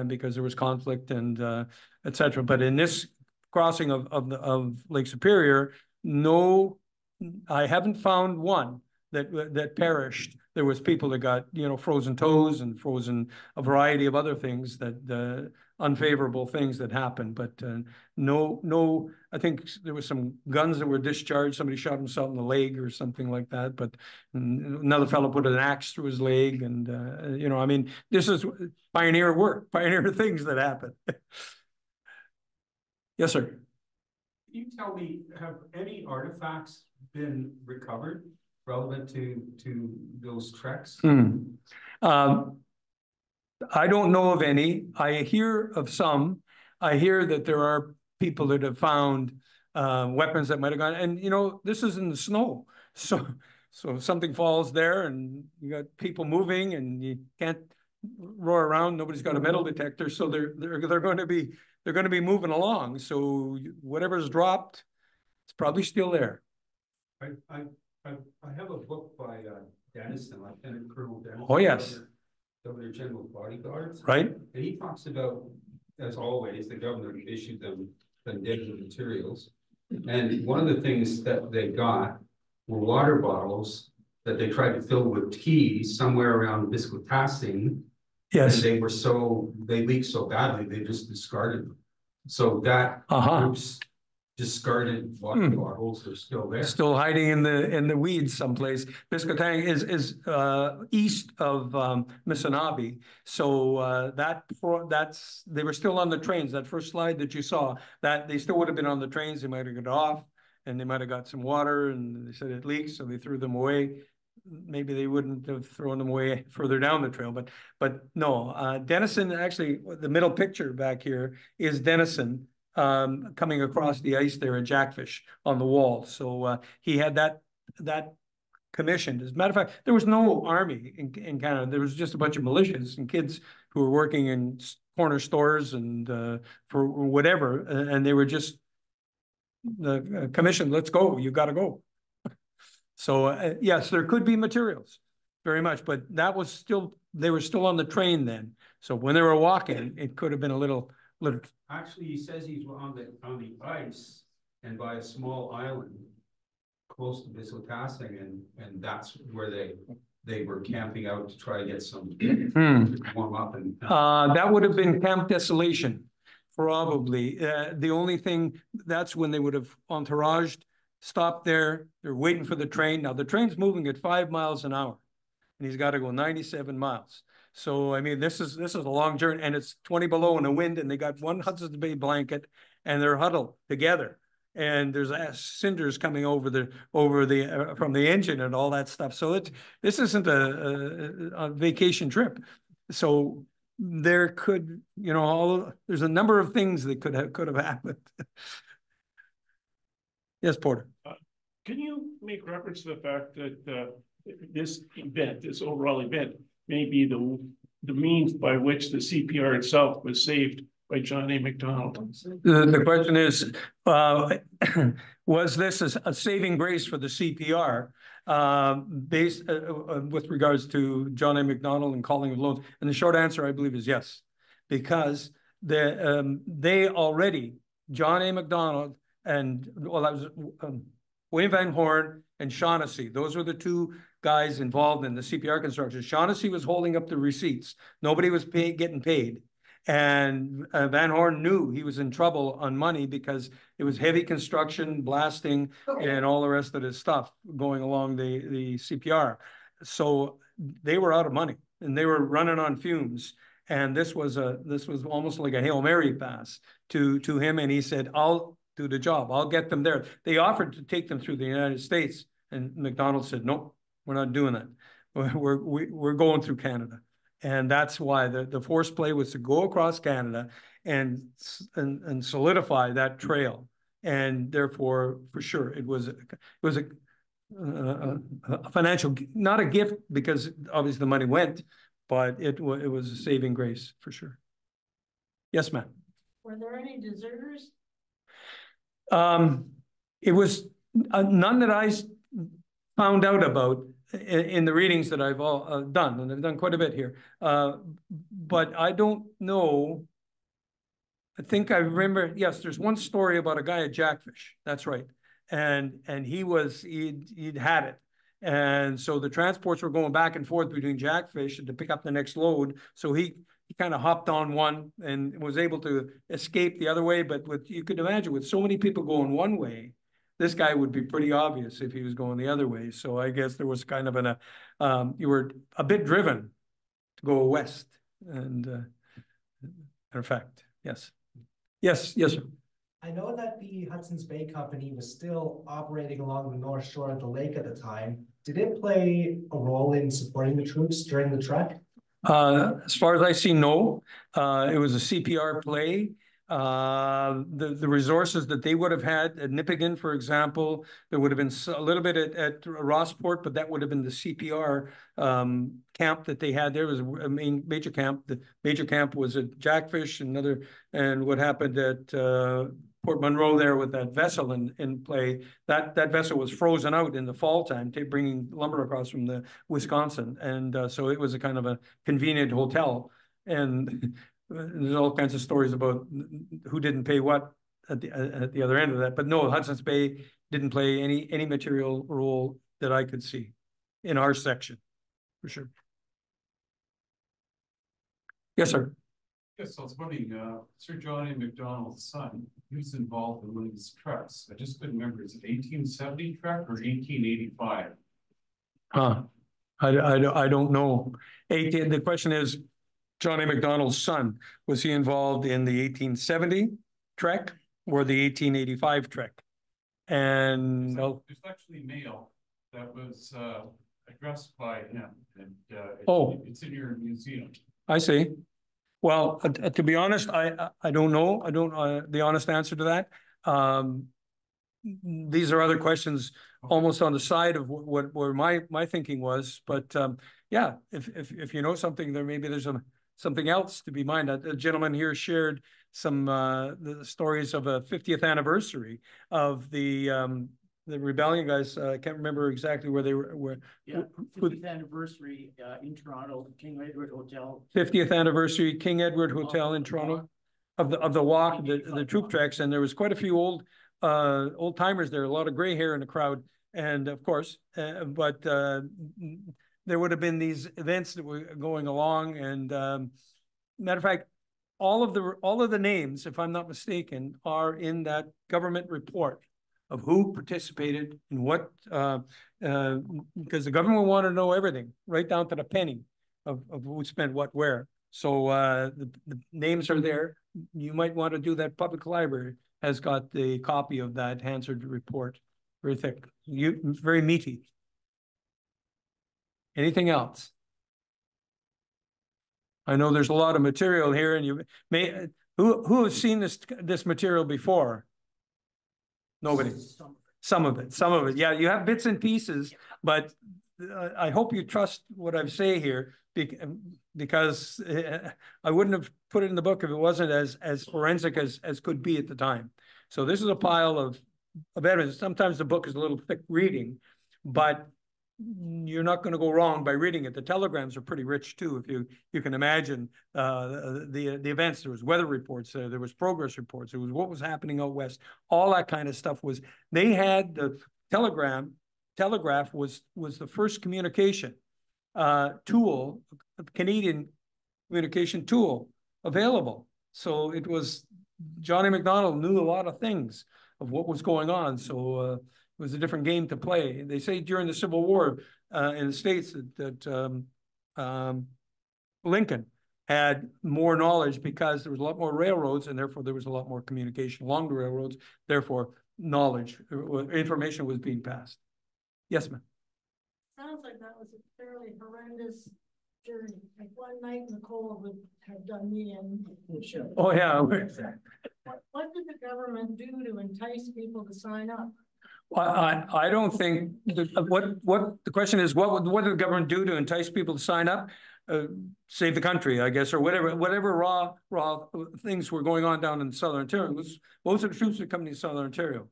because there was conflict and et cetera. But in this crossing of Lake Superior, no, I haven't found one that perished. There was people that got, frozen toes and frozen a variety of other things that unfavorable things that happened. But no, I think there was some guns that were discharged. Somebody shot himself in the leg or something like that. But another fellow put an axe through his leg. And, I mean, this is pioneer work, pioneer things that happen. Yes, sir. Can you tell me, have any artifacts been recovered relevant to those treks? I don't know of any. I hear of some. I hear that there are people that have found weapons that might have gone. And this is in the snow, so if something falls there, and you got people moving, and you can't roar around. Nobody's got a metal detector, so they're going to be moving along. So whatever's dropped, it's probably still there. I have a book by Dennison, Lieutenant Colonel Dennison. Oh yes. Governor General's bodyguards. Right. And he talks about, as always, the governor issued them condemned materials. And one of the things that they got were water bottles that they tried to fill with tea somewhere around Biscuitassing. Yes. And they leaked so badly, they just discarded them. So that group's discarded water bottles are still there. Still hiding in the weeds someplace. Biscuitang is east of Missenabie. So that's they were still on the trains. That first slide that you saw, that they still would have been on the trains. They might have got off and they might have got some water and they said it leaks, so they threw them away. Maybe they wouldn't have thrown them away further down the trail, but no. Denison, actually, the middle picture back here is Denison coming across the ice there at Jackfish on the wall. So he had that commissioned. As a matter of fact, there was no army in Canada. There was just a bunch of militias and kids who were working in corner stores and for whatever, and they were just commissioned. Let's go. You got to go. So yes, there could be materials, very much, but that was still, they were still on the train then. So when they were walking, it could have been a little. Actually, he says he's on the ice and by a small island close to Biscuitassing, and that's where they were camping out to try to get some warm up. And that would have been Camp Desolation, probably. The only thing, that's when they would have entouraged, stopped there. They're waiting for the train. Now the train's moving at 5 miles an hour, and he's got to go 97 miles. So I mean, this is a long journey, and it's 20 below in the wind, and they got one Hudson's Bay blanket, and they're huddled together. And there's cinders coming over the from the engine and all that stuff. So this isn't a vacation trip. So there could, there's a number of things that could have happened. Yes, Porter. Can you make reference to the fact that this event, this overall event, may be the means by which the C.P.R. itself was saved by John A. Macdonald? The question is, was this a saving grace for the C.P.R. Based with regards to John A. Macdonald and calling of loans? And the short answer, I believe, is yes, because they already, John A. Macdonald and, well, that was William Van Horn and Shaughnessy. Those were the two guys involved in the C.P.R. construction. Shaughnessy was holding up the receipts. Nobody was getting paid. And Van Horn knew he was in trouble on money because it was heavy construction, blasting, and all the rest of this stuff going along the C.P.R. So they were out of money and they were running on fumes. And this was almost like a Hail Mary pass to him. And he said, I'll do the job. I'll get them there. They offered to take them through the United States. And McDonald said, nope, we're not doing that. We're going through Canada. And that's why the force play was to go across Canada and solidify that trail. And therefore, for sure, it was a financial, not a gift, because obviously the money went, but it was a saving grace for sure. Yes, ma'am. Were there any deserters? It was none that I found out about in the readings that I've all done, and I've done quite a bit here. But I don't know. I think I remember, yes, there's one story about a guy at Jackfish. That's right. And he'd had it. And so the transports were going back and forth between Jackfish to pick up the next load. So he kind of hopped on one and was able to escape the other way. But you could imagine with so many people going one way, this guy would be pretty obvious if he was going the other way. So I guess there was kind of you were a bit driven to go west. And in fact, yes. Yes, sir. I know that the Hudson's Bay Company was still operating along the north shore of the lake at the time. Did it play a role in supporting the troops during the trek? As far as I see, no. It was a C.P.R. play. The resources that they would have had at Nipigon, for example, there would have been a little bit at Rossport, but that would have been the C.P.R. Camp that they had there. Was a major camp. The major camp was at Jackfish, and what happened at Port Monroe there with that vessel in play. That vessel was frozen out in the fall time, bringing lumber across from the Wisconsin, and so it was a kind of a convenient hotel. And there's all kinds of stories about who didn't pay what at the other end of that. But no, Hudson's Bay didn't play any material role that I could see in our section, for sure. Yes, sir. Yes, I was wondering, Sir John A. Macdonald's son, he was involved in one of these trucks. I just couldn't remember, is it 1870 truck or 1885? I don't know. The question is, John A. Macdonald's son, was he involved in the 1870 trek or the 1885 trek? And there's actually mail that was addressed by him, and it's in your museum. I see. Well, to be honest, I don't know. I don't the honest answer to that. These are other questions almost on the side of where my thinking was. But yeah, if you know something, there's something else to be mind. A gentleman here shared some the stories of a 50th anniversary of the rebellion guys. I can't remember exactly where they were. Yeah, 50th anniversary in Toronto, King Edward Hotel. 50th anniversary, King Edward Hotel in Toronto, of the walk, the troop treks, and there was quite a few old timers there. A lot of gray hair in the crowd, and of course, but there would have been these events that were going along, and matter of fact, all of the names, if I'm not mistaken, are in that government report of who participated in what, because the government wanted to know everything, right down to the penny of who spent what where. So the names are there. You might want to do that. Public library has got the copy of that Hansard report. Very thick, very meaty. Anything else? I know there's a lot of material here, and you may who has seen this material before? Nobody. Some of it. Yeah, you have bits and pieces, but I hope you trust what I say here, because I wouldn't have put it in the book if it wasn't as forensic as could be at the time. So this is a pile of evidence. Sometimes the book is a little thick reading, but you're not going to go wrong by reading it. The telegrams are pretty rich too, if you can imagine the events. There was weather reports, there was progress reports, there was what was happening out west. All that kind of stuff was. They had the telegraph was the first communication tool, Canadian communication tool available. So it was, John A. Macdonald knew a lot of things of what was going on. So it was a different game to play. They say during the Civil War in the States that Lincoln had more knowledge because there was a lot more railroads, and therefore there was a lot more communication along the railroads. Therefore, knowledge, information was being passed. Yes, ma'am. Sounds like that was a fairly horrendous journey. Like one night in the cold would have done me in. Oh yeah. What did the government do to entice people to sign up? I don't think what the question is, what did the government do to entice people to sign up? Save the country, I guess, or whatever raw things were going on down in Southern Ontario. Most of the troops were coming to Southern Ontario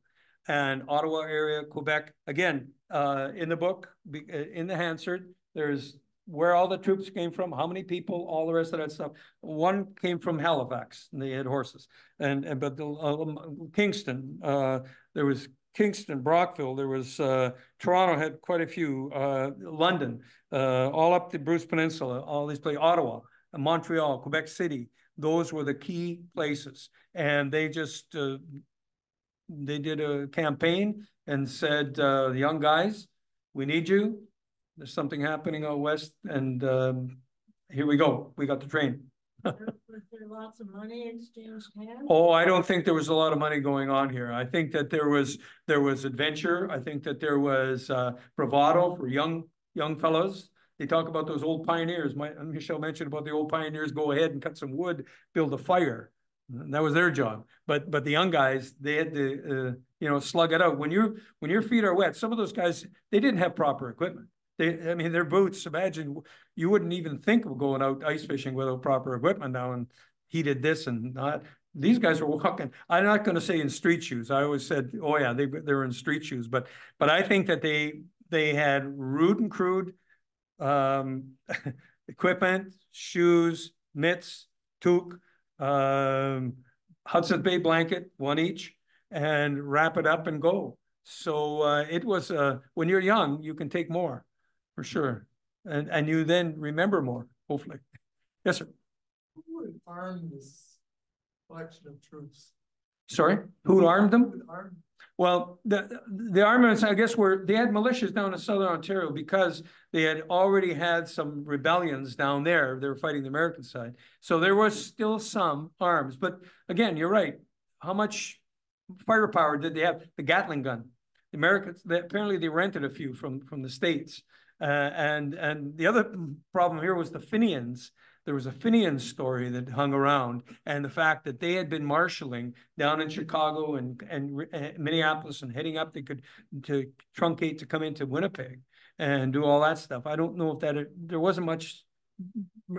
and Ottawa area, Quebec. Again, in the book, in the Hansard, there's where all the troops came from, how many people, all the rest of that stuff. One came from Halifax, and they had horses, but Kingston, there was Kingston, Brockville, there was Toronto had quite a few, London, all up the Bruce Peninsula, all these places, Ottawa, Montreal, Quebec City. Those were the key places, and they just they did a campaign and said, "The young guys, we need you. There's something happening out west, and here we go. We got the train." Was there lots of money exchanged hands? Oh, I don't think there was a lot of money going on here. I think that there was adventure. I think that there was bravado for young fellows. They talk about those old pioneers. Michelle mentioned about the old pioneers go ahead and cut some wood, build a fire. That was their job. But the young guys, they had to slug it out. When your feet are wet, some of those guys, they didn't have proper equipment. Their boots, imagine, you wouldn't even think of going out ice fishing without proper equipment now. And he did this and that. these guys were walking, I'm not going to say in street shoes. I always said, oh yeah, they were in street shoes, but I think that they had rude and crude equipment, shoes, mitts, toque, Hudson's Bay blanket, one each, and wrap it up and go. So it was, when you're young, you can take more, for sure. And you then remember more, hopefully. Yes, sir. Who would arm this collection of troops? Sorry, who armed them? Who would arm? Well, the armaments, I guess, they had militias down in Southern Ontario because they had already had some rebellions down there. They were fighting the American side. So there was still some arms. But again, you're right. How much firepower did they have? The Gatling gun. The Americans, apparently they rented a few from the States. And the other problem here was the Fenians. There was a Fenian story that hung around, and the fact that they had been marshaling down in Chicago and Minneapolis and heading up, they could to truncate to come into Winnipeg and do all that stuff. I don't know if there wasn't much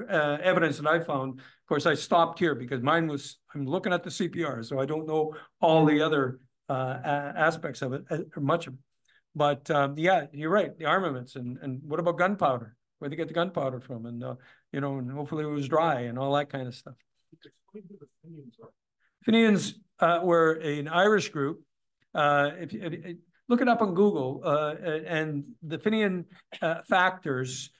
evidence that I found. Of course, I stopped here because I'm looking at the C.P.R, so I don't know all the other aspects of it, or much of it. But yeah, you're right. The armaments and what about gunpowder? Where'd they get the gunpowder from? And you know, and hopefully it was dry and all that kind of stuff. Explain who the Fenians are. Fenians were an Irish group. If you look it up on Google, and the Fenian factors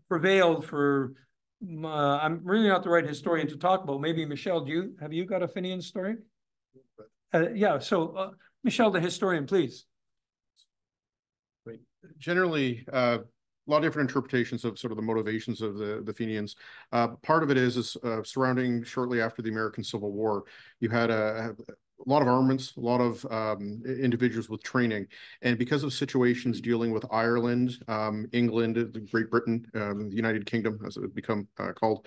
prevailed for. I'm really not the right historian to talk about. Maybe Michelle, have you got a Fenian story? Yeah. So Michelle, the historian, please. Generally, a lot of different interpretations of sort of the motivations of the Fenians. Part of it is surrounding shortly after the American Civil War, you had a lot of armaments, a lot of individuals with training. And because of situations dealing with Ireland, England, Great Britain, the United Kingdom, as it would become called,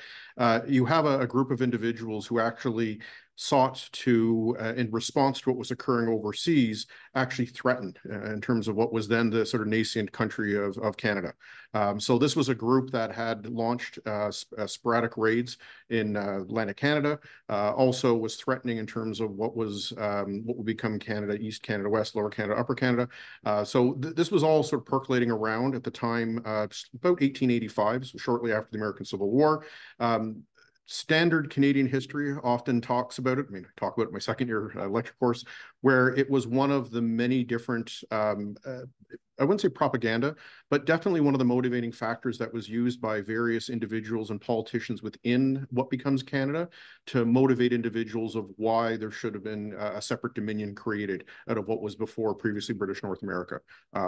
you have a group of individuals who actually sought to, in response to what was occurring overseas, actually threaten in terms of what was then the sort of nascent country of Canada. So this was a group that had launched sporadic raids in Atlantic Canada, also was threatening in terms of what would become Canada, East Canada, West, Lower Canada, Upper Canada. So this was all sort of percolating around at the time, about 1885, so shortly after the American Civil War. Standard Canadian history often talks about it. I mean, I talk about it in my second year lecture course, where it was one of the many different, I wouldn't say propaganda, but definitely one of the motivating factors that was used by various individuals and politicians within what becomes Canada to motivate individuals of why there should have been a separate dominion created out of what was before previously British North America.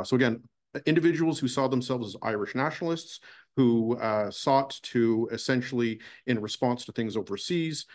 So again, individuals who saw themselves as Irish nationalists, who sought to essentially, in response to things overseas,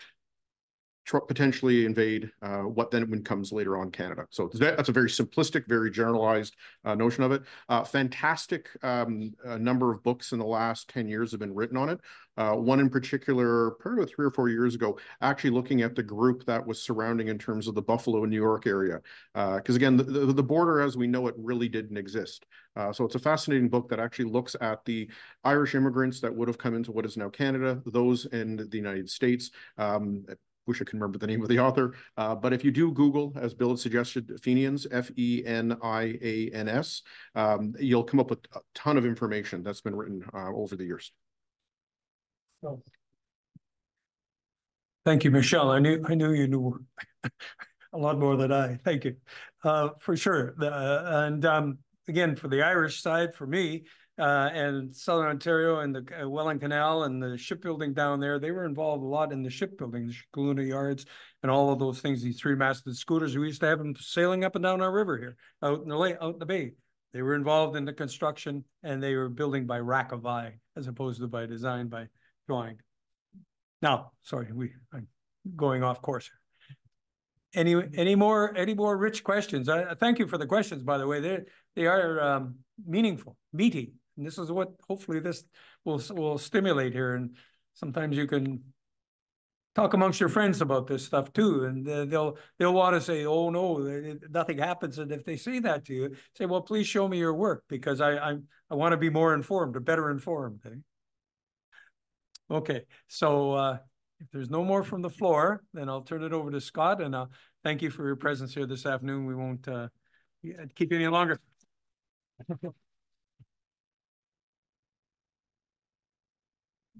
potentially invade what then becomes later on Canada. So that's a very simplistic, very generalized notion of it. Fantastic number of books in the last 10 years have been written on it. One in particular, probably about 3 or 4 years ago, actually looking at the group that was surrounding in terms of the Buffalo, New York area. Because again, the border as we know it really didn't exist. So it's a fascinating book that actually looks at the Irish immigrants that would have come into what is now Canada, those in the United States. Wish I can remember the name of the author. But if you do Google, as Bill had suggested, Fenians, F-E-N-I-A-N-S, you'll come up with a ton of information that's been written over the years. Thank you, Michelle. I knew you knew a lot more than I. Thank you, for sure. Again, for the Irish side, for me, and Southern Ontario and the Welland Canal and the shipbuilding down there, they were involved a lot in the shipbuilding, the Kelowna yards and all of those things, these 3-masted schooners. We used to have them sailing up and down our river here, out in the bay. They were involved in the construction, and they were building by rack of eye, as opposed to by design, by drawing. Now, sorry, I'm going off course. Any more rich questions? Thank you for the questions, by the way. They are meaningful, meaty. And this is what hopefully this will stimulate here. And sometimes you can talk amongst your friends about this stuff too. And they'll want to say, oh no, nothing happens. And if they say that to you, say, well, please show me your work, because I want to be more informed or better informed. Eh? Okay, so if there's no more from the floor, then I'll turn it over to Scott, and thank you for your presence here this afternoon. We won't keep you any longer.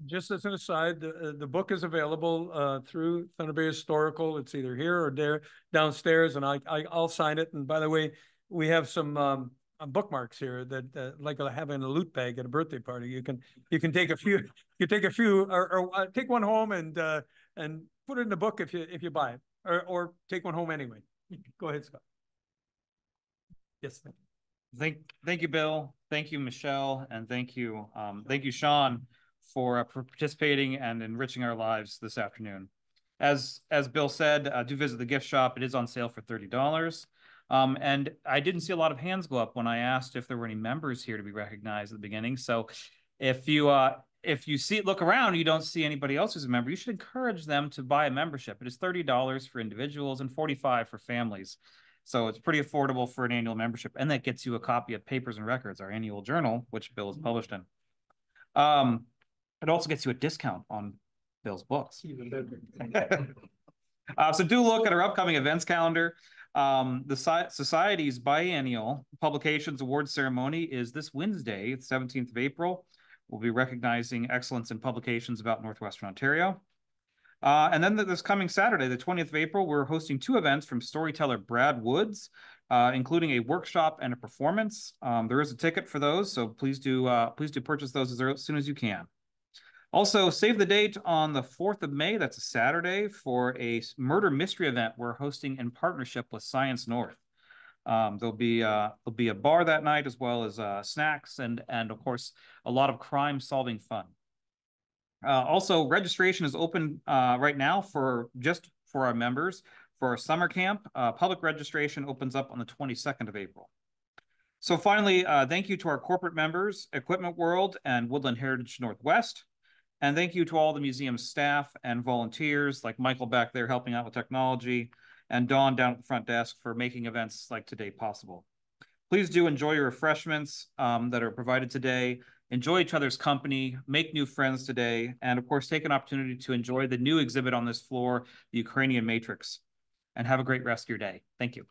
Just as an aside, the book is available through Thunder Bay Historical. It's either here or there downstairs, and I'll sign it. And by the way, we have some bookmarks here that like having a loot bag at a birthday party. You can take a few. You take a few, or take one home and put it in the book if you buy it, or take one home anyway. Go ahead, Scott. Yes. Thank you, Bill. Thank you, Michelle, and thank you, Sean, for participating and enriching our lives this afternoon. As Bill said, do visit the gift shop. It is on sale for $30. And I didn't see a lot of hands go up when I asked if there were any members here to be recognized at the beginning. So if you look around and you don't see anybody else who's a member, you should encourage them to buy a membership. It is $30 for individuals and $45 for families. So it's pretty affordable for an annual membership. And that gets you a copy of Papers and Records, our annual journal, which Bill is published in. It also gets you a discount on Bill's books. So do look at our upcoming events calendar. The Society's biennial publications award ceremony is this Wednesday, the 17th of April. We'll be recognizing excellence in publications about Northwestern Ontario. And then this coming Saturday, the 20th of April, we're hosting 2 events from storyteller Brad Woods, including a workshop and a performance. There is a ticket for those, so please do purchase those as soon as you can. Also, save the date on the 4th of May, that's a Saturday, for a murder mystery event we're hosting in partnership with Science North. There'll be a bar that night, as well as snacks and of course, a lot of crime-solving fun. Also, registration is open right now for our members for our summer camp. Public registration opens up on the 22nd of April. So finally, thank you to our corporate members, Equipment World and Woodland Heritage Northwest. And thank you to all the museum staff and volunteers, like Michael back there helping out with technology, and Dawn down at the front desk for making events like today possible. Please do enjoy your refreshments that are provided today. Enjoy each other's company, make new friends today, and of course, take an opportunity to enjoy the new exhibit on this floor, the Ukrainian Matrix. And have a great rest of your day. Thank you.